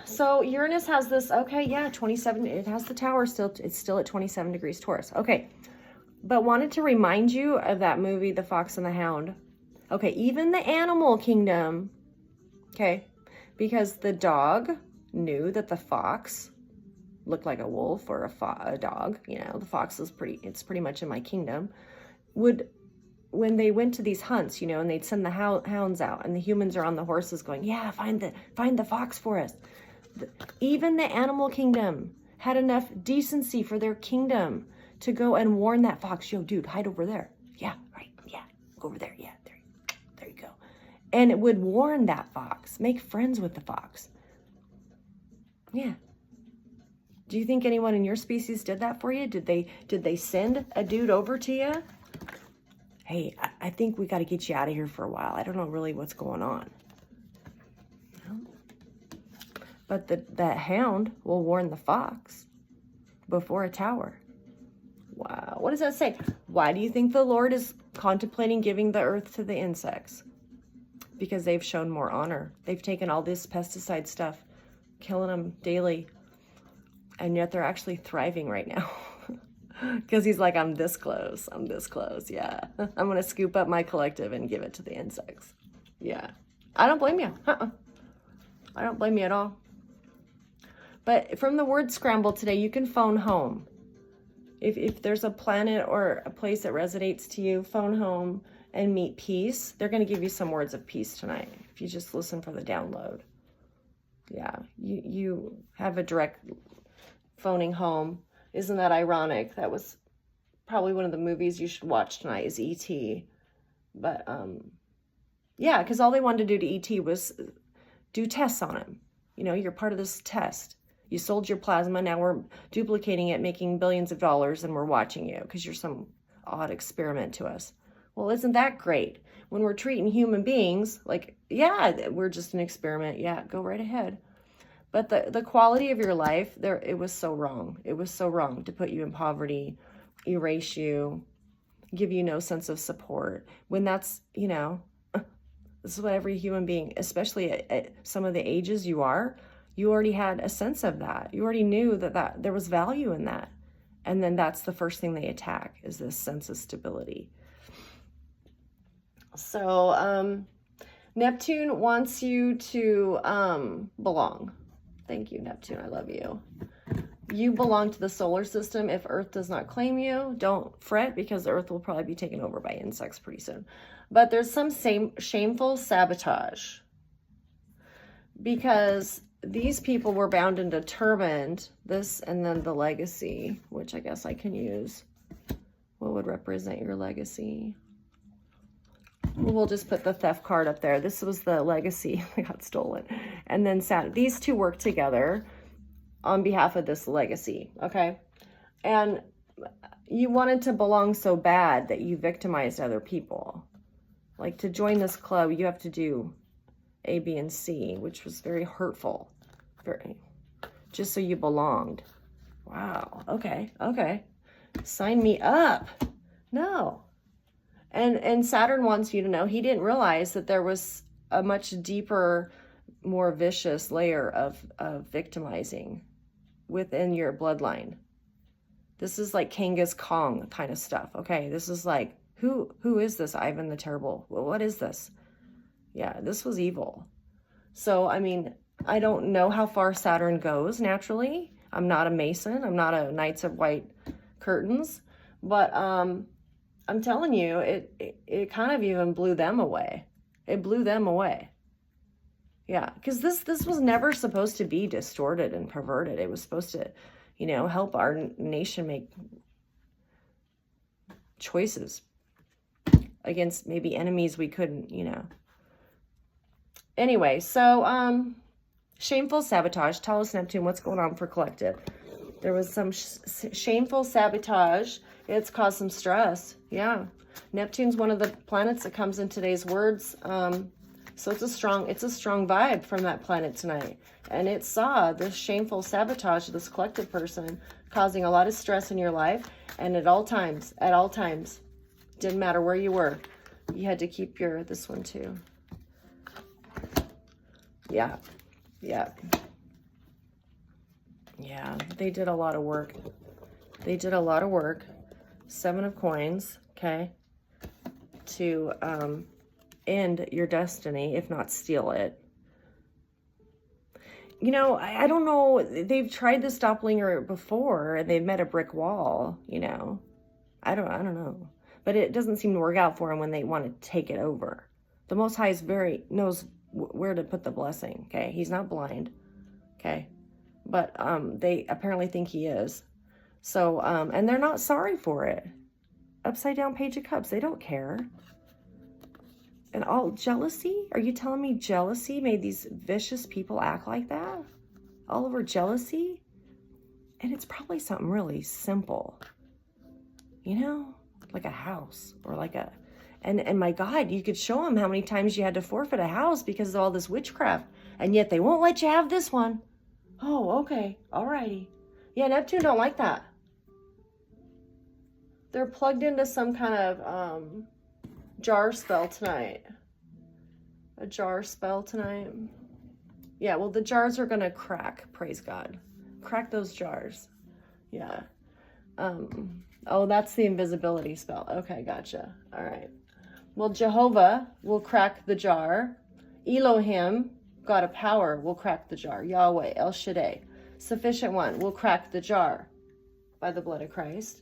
So Uranus has this, okay, yeah, 27, it has the tower still, it's still at 27 degrees Taurus. Okay, but wanted to remind you of that movie, The Fox and the Hound. Okay, even the animal kingdom, okay, because the dog knew that the fox looked like a wolf or a dog, you know, the fox is it's pretty much in my kingdom, when they went to these hunts, you know, and they'd send the hounds out and the humans are on the horses going, yeah, find the fox for us. Even the animal kingdom had enough decency for their kingdom to go and warn that fox, yo, dude, hide over there. Yeah, right, yeah, go over there, yeah, there you go. And it would warn that fox, make friends with the fox. Yeah. Do you think anyone in your species did that for you? Did they send a dude over to you? Hey, I think we got to get you out of here for a while. I don't know really what's going on. No. But that hound will warn the fox before a tower. Wow. What does that say? Why do you think the Lord is contemplating giving the earth to the insects? Because they've shown more honor. They've taken all this pesticide stuff, killing them daily, and yet they're actually thriving right now. Because he's like, I'm this close, yeah. I'm going to scoop up my collective and give it to the insects. Yeah. I don't blame you. I don't blame you at all. But from the word scramble today, you can phone home. If there's a planet or a place that resonates to you, phone home and meet peace. They're going to give you some words of peace tonight if you just listen for the download. Yeah, you have a direct phoning home. Isn't that ironic? That was probably one of the movies you should watch tonight is E.T. But, yeah, because all they wanted to do to E.T. was do tests on him. You know, you're part of this test. You sold your plasma, now we're duplicating it, making billions of dollars, and we're watching you because you're some odd experiment to us. Well, isn't that great? When we're treating human beings, like, yeah, we're just an experiment. Yeah, go right ahead. But the quality of your life, it was so wrong. It was so wrong to put you in poverty, erase you, give you no sense of support. When that's, you know, this is what every human being, especially at some of the ages you already had a sense of that. You already knew that there was value in that. And then that's the first thing they attack, is this sense of stability. So Neptune wants you to belong. Thank you, Neptune. I love you. You belong to the solar system. If Earth does not claim you, don't fret, because the Earth will probably be taken over by insects pretty soon. But there's some shameful sabotage, because these people were bound and determined. This, and then the legacy, which I guess I can use. What would represent your legacy? We'll just put the theft card up there. This was the legacy that got stolen. And then these two work together on behalf of this legacy, okay? And you wanted to belong so bad that you victimized other people. Like, to join this club, you have to do A, B, and C, which was very hurtful. Just so you belonged. Wow, okay. Sign me up. No. And Saturn wants you to know he didn't realize that there was a much deeper, more vicious layer of victimizing within your bloodline. This is like Genghis Khan kind of stuff, okay? This is like, who is this Ivan the Terrible? Well, what is this? Yeah, this was evil. So, I mean, I don't know how far Saturn goes naturally. I'm not a Mason. I'm not a Knights of White Curtains. But I'm telling you, it kind of even blew them away. It blew them away. Yeah, because this was never supposed to be distorted and perverted. It was supposed to, you know, help our nation make choices against maybe enemies we couldn't, you know. Anyway, so shameful sabotage. Tell us, Neptune, what's going on for collective? There was some shameful sabotage. It's caused some stress. Yeah. Neptune's one of the planets that comes in today's words. So it's a strong vibe from that planet tonight. And it saw this shameful sabotage of this collective person causing a lot of stress in your life. And at all times, didn't matter where you were, you had to keep this one too. Yeah. They did a lot of work. Seven of Coins, okay, to end your destiny, if not steal it. You know, I don't know. They've tried this doppelganger before, and they've met a brick wall. You know, I don't know, but it doesn't seem to work out for them when they want to take it over. The Most High knows where to put the blessing. Okay, he's not blind. Okay, but they apparently think he is. So and they're not sorry for it. Upside down Page of Cups. They don't care. And all jealousy? Are you telling me jealousy made these vicious people act like that? All over jealousy? And it's probably something really simple. You know? Like a house. Or like a... And my God, you could show them how many times you had to forfeit a house because of all this witchcraft. And yet they won't let you have this one. Oh, okay. Alrighty. Yeah, Neptune don't like that. They're plugged into some kind of jar spell tonight. A jar spell tonight. Yeah, well, the jars are going to crack. Praise God. Crack those jars. Yeah. Oh, that's the invisibility spell. Okay, gotcha. All right. Well, Jehovah will crack the jar. Elohim, God of power, will crack the jar. Yahweh, El Shaddai, Sufficient One, will crack the jar by the blood of Christ.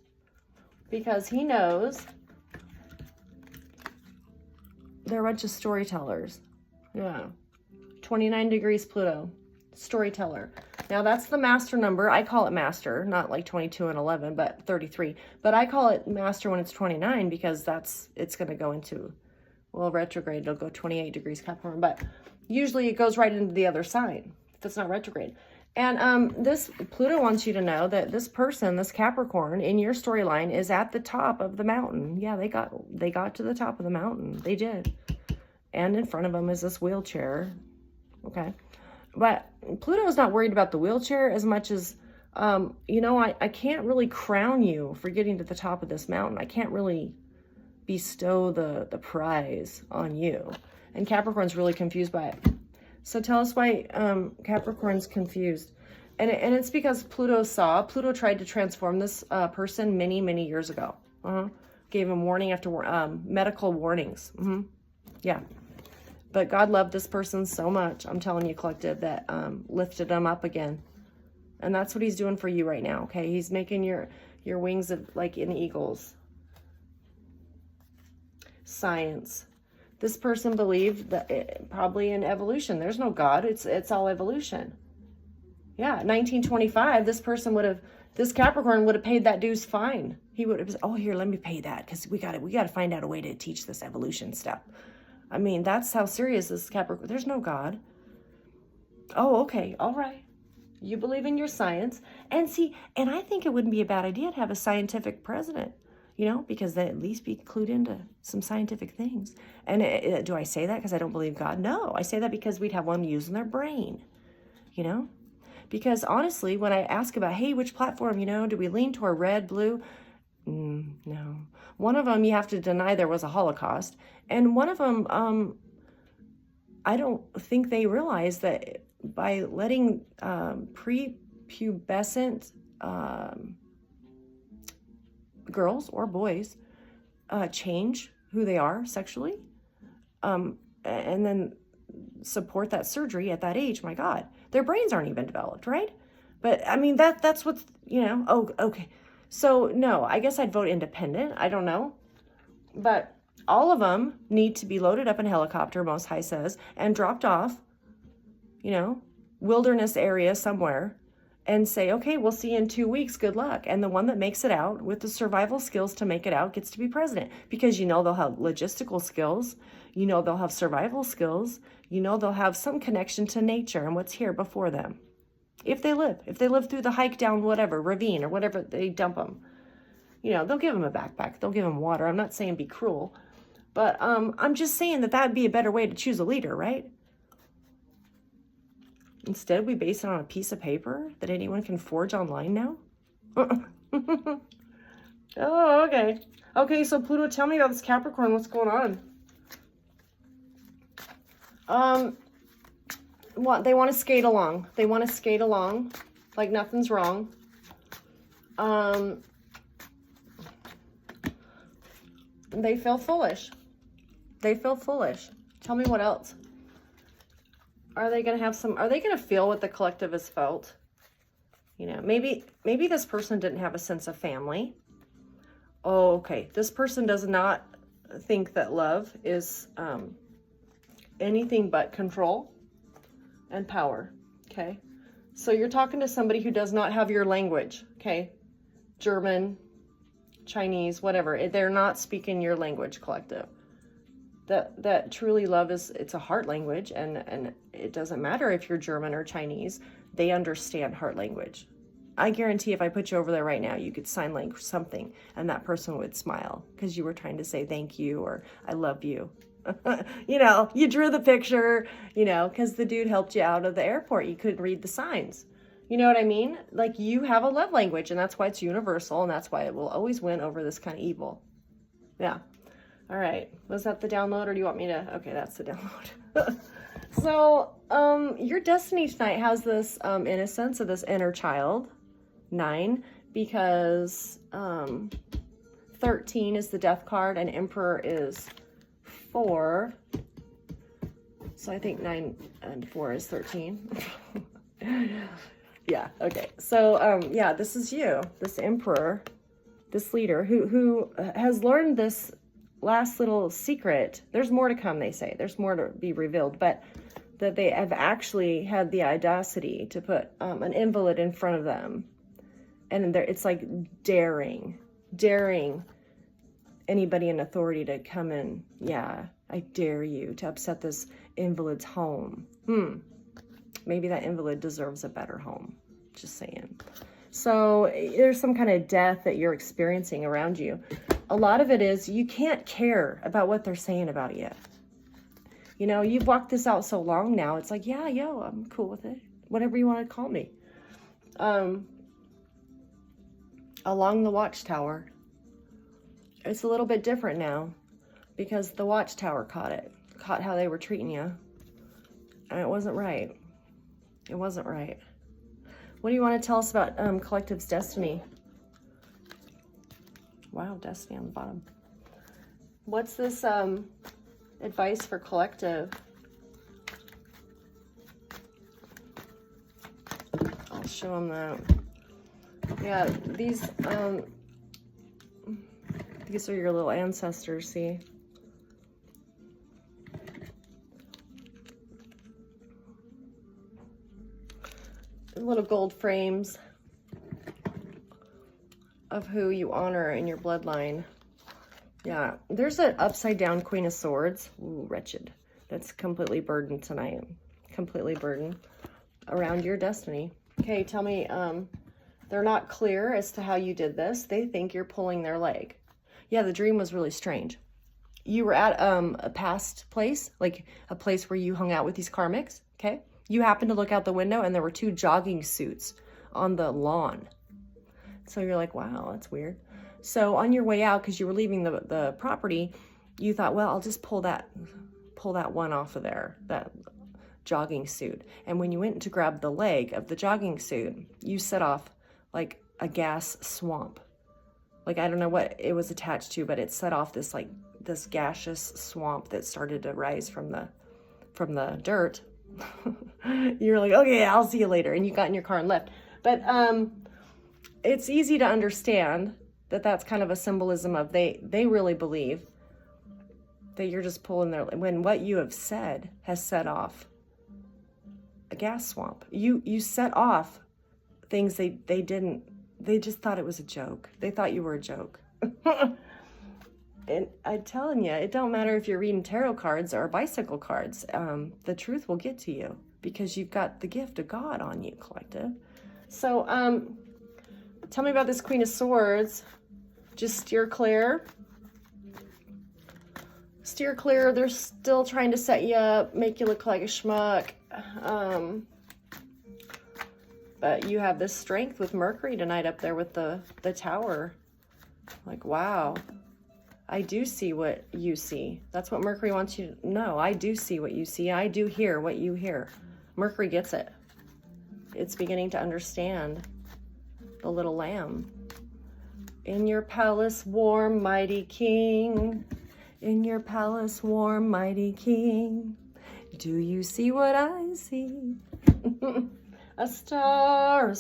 Because he knows they're a bunch of storytellers. Yeah. 29 degrees Pluto. Storyteller. Now that's the master number. I call it master, not like 22 and 11, but 33. But I call it master when it's 29 because it's going to go into, well, retrograde. It'll go 28 degrees Capricorn. But usually it goes right into the other sign if it's not retrograde. And this Pluto wants you to know that this person, this Capricorn, in your storyline is at the top of the mountain. Yeah, they got to the top of the mountain. They did. And in front of them is this wheelchair. Okay. But Pluto's not worried about the wheelchair as much as, you know, I can't really crown you for getting to the top of this mountain. I can't really bestow the prize on you. And Capricorn's really confused by it. So tell us why Capricorn's confused. And it's because Pluto tried to transform this person many, many years ago. Gave him warning after medical warnings. Yeah. But God loved this person so much, I'm telling you, collective, that lifted them up again. And that's what he's doing for you right now, okay? He's making your wings like an eagle's. Science. This person believed that probably in evolution. There's no God. It's all evolution. Yeah, 1925, this Capricorn would have paid that dude's fine. He would have said, oh, here, let me pay that, because we got to find out a way to teach this evolution stuff. I mean, that's how serious this Capricorn. There's no God. Oh, okay, all right. You believe in your science, and I think it wouldn't be a bad idea to have a scientific president, because they at least be clued into some scientific things. And do I say that because I don't believe God? No, I say that because we'd have one using their brain, Because honestly, when I ask about, hey, which platform, do we lean toward red, blue? No. One of them, you have to deny there was a Holocaust. And one of them, I don't think they realize that by letting prepubescent girls or boys change who they are sexually, and then support that surgery at that age, my God, their brains aren't even developed, right? But I mean, that's what's, oh, okay. So no, I guess I'd vote independent. I don't know. But all of them need to be loaded up in a helicopter, Most High says, and dropped off, wilderness area somewhere, and say, okay, we'll see you in 2 weeks. Good luck. And the one that makes it out with the survival skills to make it out gets to be president, because they'll have logistical skills. They'll have survival skills. They'll have some connection to nature and what's here before them. If they live through the hike down whatever, ravine or whatever, they dump them. They'll give them a backpack. They'll give them water. I'm not saying be cruel, but I'm just saying that would be a better way to choose a leader, right? Instead, we base it on a piece of paper that anyone can forge online now? Oh, okay. Okay, so Pluto, tell me about this Capricorn. What's going on? They want to skate along. They want to skate along like nothing's wrong. They feel foolish. Tell me what else. Are they going to feel what the collective has felt? Maybe this person didn't have a sense of family. Oh, okay. This person does not think that love is anything but control and power. Okay. So you're talking to somebody who does not have your language. Okay. German, Chinese, whatever. They're not speaking your language, collective. That truly love it's a heart language, and it doesn't matter if you're German or Chinese, they understand heart language. I guarantee if I put you over there right now, you could sign language something, and that person would smile because you were trying to say thank you or I love you. You drew the picture, because the dude helped you out of the airport. You couldn't read the signs. You know what I mean? Like, you have a love language, and that's why it's universal, and that's why it will always win over this kind of evil. Yeah. All right. Was that the download, or do you want me to? Okay, that's the download. So, your destiny tonight has this innocence of this inner child, 9, because 13 is the death card, and Emperor is 4. So I think 9 and 4 is 13. Yeah, okay. So, yeah, this is you, this Emperor, this leader who has learned this last little secret. There's more to come, they say. There's more to be revealed, but that they have actually had the audacity to put an invalid in front of them. And it's like daring anybody in authority to come in. Yeah, I dare you to upset this invalid's home. Maybe that invalid deserves a better home. Just saying. So there's some kind of death that you're experiencing around you. A lot of it is you can't care about what they're saying about you. You've walked this out so long now. It's like, yeah, yo, I'm cool with it. Whatever you want to call me. Along the Watchtower. It's a little bit different now because the Watchtower caught how they were treating you. And it wasn't right. It wasn't right. What do you want to tell us about Collective's destiny? Wow, destiny on the bottom. What's this advice for Collective? I'll show them that. Yeah, these are your little ancestors, see? Little gold frames of who you honor in your bloodline. Yeah, there's an upside down Queen of Swords. Ooh, wretched. That's completely burdened tonight. Completely burdened around your destiny. Okay, tell me, they're not clear as to how you did this. They think you're pulling their leg. Yeah, the dream was really strange. You were at a past place, like a place where you hung out with these karmics, okay? You happened to look out the window and there were 2 jogging suits on the lawn. So you're like, wow, that's weird. So on your way out, because you were leaving the property, you thought, well, I'll just pull that one off of there, that jogging suit. And when you went to grab the leg of the jogging suit, you set off like a gas swamp. Like, I don't know what it was attached to, but it set off this like this gaseous swamp that started to rise from the dirt. You're like, okay, I'll see you later. And you got in your car and left. But it's easy to understand that that's kind of a symbolism of they really believe that you're just pulling their, when what you have said has set off a gas swamp. You set off things they didn't, they just thought it was a joke. They thought you were a joke. And I'm telling you, it don't matter if you're reading tarot cards or bicycle cards. The truth will get to you because you've got the gift of God on you, Collective. So tell me about this Queen of Swords. Just steer clear. Steer clear. They're still trying to set you up, make you look like a schmuck. But you have this strength with Mercury tonight up there with the tower. Like, wow. I do see what you see. That's what Mercury wants you to know. I do see what you see. I do hear what you hear. Mercury gets it. It's beginning to understand the little lamb. In your palace, warm, mighty king. In your palace, warm, mighty king. Do you see what I see? A star,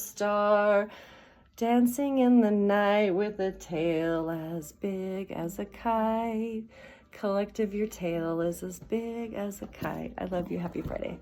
dancing in the night with a tail as big as a kite. Collective, your tail is as big as a kite. I love you. Happy Friday.